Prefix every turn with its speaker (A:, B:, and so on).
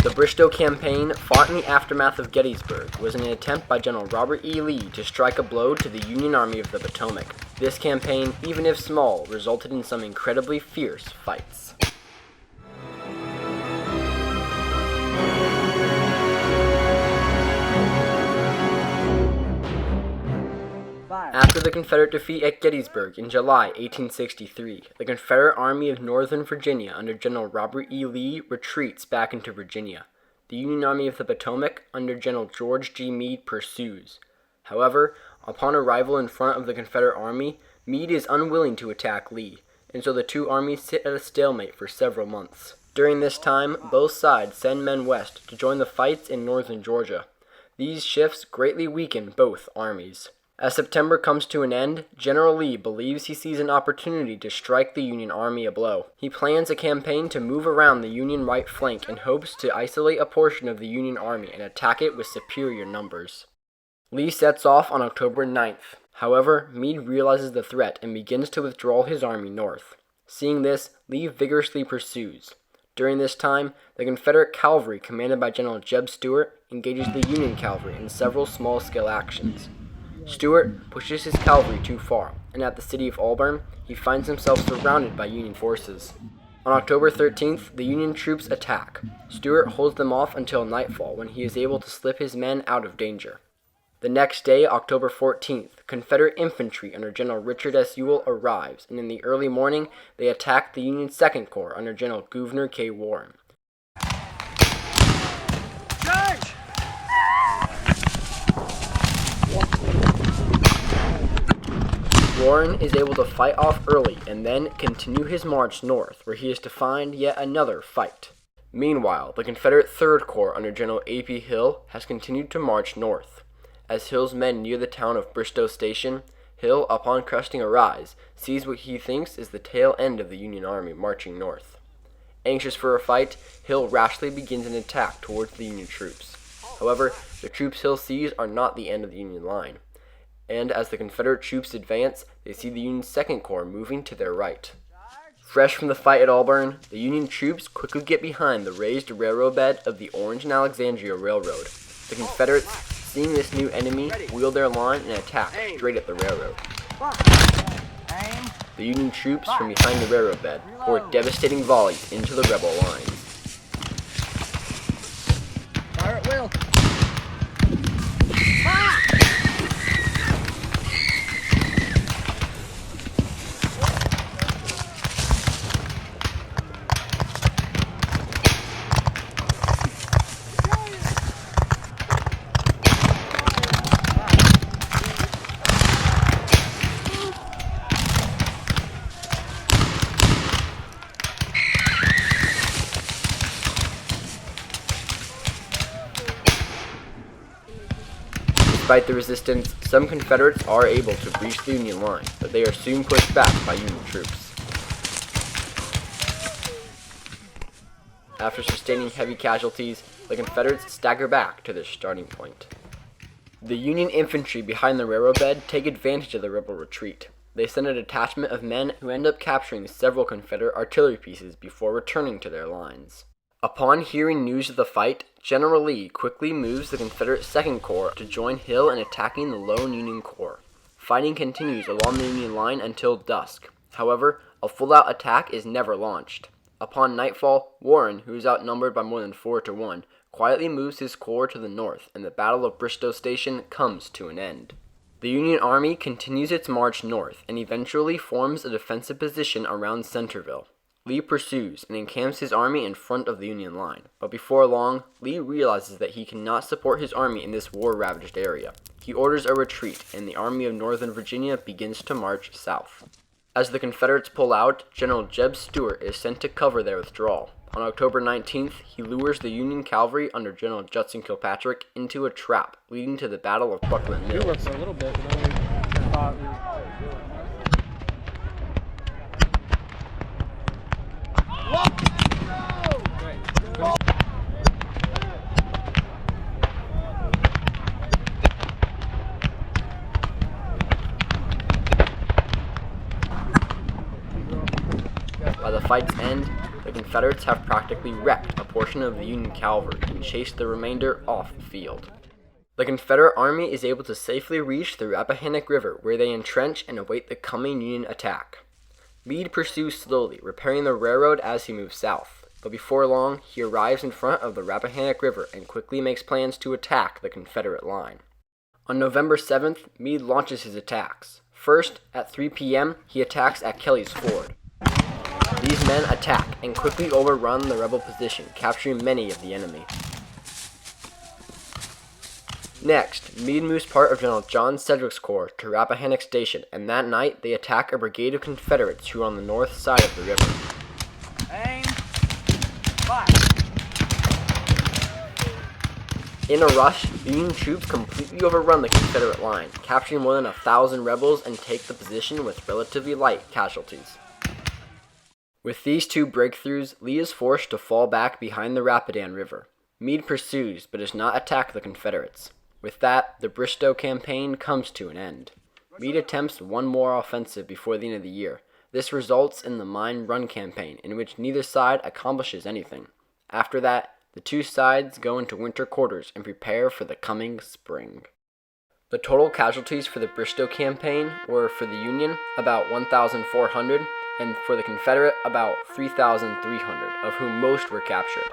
A: The Bristoe Campaign, fought in the aftermath of Gettysburg, was an attempt by General Robert E. Lee to strike a blow to the Union Army of the Potomac. This campaign, even if small, resulted in some incredibly fierce fights. After the Confederate defeat at Gettysburg in July 1863, the Confederate Army of Northern Virginia under General Robert E. Lee retreats back into Virginia. The Union Army of the Potomac under General George G. Meade pursues. However, upon arrival in front of the Confederate Army, Meade is unwilling to attack Lee, and so the two armies sit at a stalemate for several months. During this time, both sides send men west to join the fights in northern Georgia. These shifts greatly weaken both armies. As September comes to an end, General Lee believes he sees an opportunity to strike the Union Army a blow. He plans a campaign to move around the Union right flank and hopes to isolate a portion of the Union Army and attack it with superior numbers. Lee sets off on October 9th. However, Meade realizes the threat and begins to withdraw his army north. Seeing this, Lee vigorously pursues. During this time, the Confederate cavalry commanded by General Jeb Stuart engages the Union cavalry in several small-scale actions. Stuart pushes his cavalry too far, and at the city of Auburn, he finds himself surrounded by Union forces. On October 13th, the Union troops attack. Stuart holds them off until nightfall, when he is able to slip his men out of danger. The next day, October 14th, Confederate infantry under General Richard S. Ewell arrives, and in the early morning, they attack the Union Second Corps under General Gouverneur K. Warren.
B: Charge!
A: Warren is able to fight off early and then continue his march north, where he is to find yet another fight. Meanwhile, the Confederate Third Corps under General A.P. Hill has continued to march north. As Hill's men near the town of Bristoe Station, Hill, upon cresting a rise, sees what he thinks is the tail end of the Union Army marching north. Anxious for a fight, Hill rashly begins an attack towards the Union troops. However, the troops Hill sees are not the end of the Union line, and as the Confederate troops advance, they see the Union Second Corps moving to their right. Fresh from the fight at Auburn, the Union troops quickly get behind the raised railroad bed of the Orange and Alexandria Railroad. The Confederates, seeing this new enemy, wheel their line and attack straight at the railroad. The Union troops from behind the railroad bed pour devastating volleys into the rebel lines.
B: Fire at will.
A: Despite the resistance, some Confederates are able to breach the Union line, but they are soon pushed back by Union troops. After sustaining heavy casualties, the Confederates stagger back to their starting point. The Union infantry behind the railroad bed take advantage of the rebel retreat. They send a detachment of men who end up capturing several Confederate artillery pieces before returning to their lines. Upon hearing news of the fight, General Lee quickly moves the Confederate Second Corps to join Hill in attacking the lone Union Corps. Fighting continues along the Union line until dusk. However, a full-out attack is never launched. Upon nightfall, Warren, who is outnumbered by more than 4-1, quietly moves his corps to the north, and the Battle of Bristoe Station comes to an end. The Union Army continues its march north and eventually forms a defensive position around Centerville. Lee pursues and encamps his army in front of the Union line, but before long, Lee realizes that he cannot support his army in this war-ravaged area. He orders a retreat, and the Army of Northern Virginia begins to march south. As the Confederates pull out, General Jeb Stuart is sent to cover their withdrawal. On October 19th, he lures the Union cavalry under General Judson Kilpatrick into a trap, leading to the Battle of Buckland Mills.
B: We worked for a little bit, but then we thought we were By the fight's end, the Confederates have practically wrecked a
A: portion of the Union cavalry and chased the remainder off the field. The Confederate Army is able to safely reach the Rappahannock River, where they entrench and await the coming Union attack. Meade pursues slowly, repairing the railroad as he moves south, but before long, he arrives in front of the Rappahannock River and quickly makes plans to attack the Confederate line. On November 7th, Meade launches his attacks. First, at 3 p.m., he attacks at Kelly's Ford. These men attack and quickly overrun the rebel position, capturing many of the enemy. Next, Meade moves part of General John Sedgwick's corps to Rappahannock Station, and that night they attack a brigade of Confederates who are on the north side of the river.
B: Aim. Fire.
A: In a rush, the Union troops completely overrun the Confederate line, capturing more than 1,000 rebels and take the position with relatively light casualties. With these two breakthroughs, Lee is forced to fall back behind the Rapidan River. Meade pursues, but does not attack the Confederates. With that, the Bristoe Campaign comes to an end. Meade attempts one more offensive before the end of the year. This results in the Mine Run Campaign, in which neither side accomplishes anything. After that, the two sides go into winter quarters and prepare for the coming spring. The total casualties for the Bristoe Campaign were, for the Union, about 1,400, and for the Confederate, about 3,300, of whom most were captured.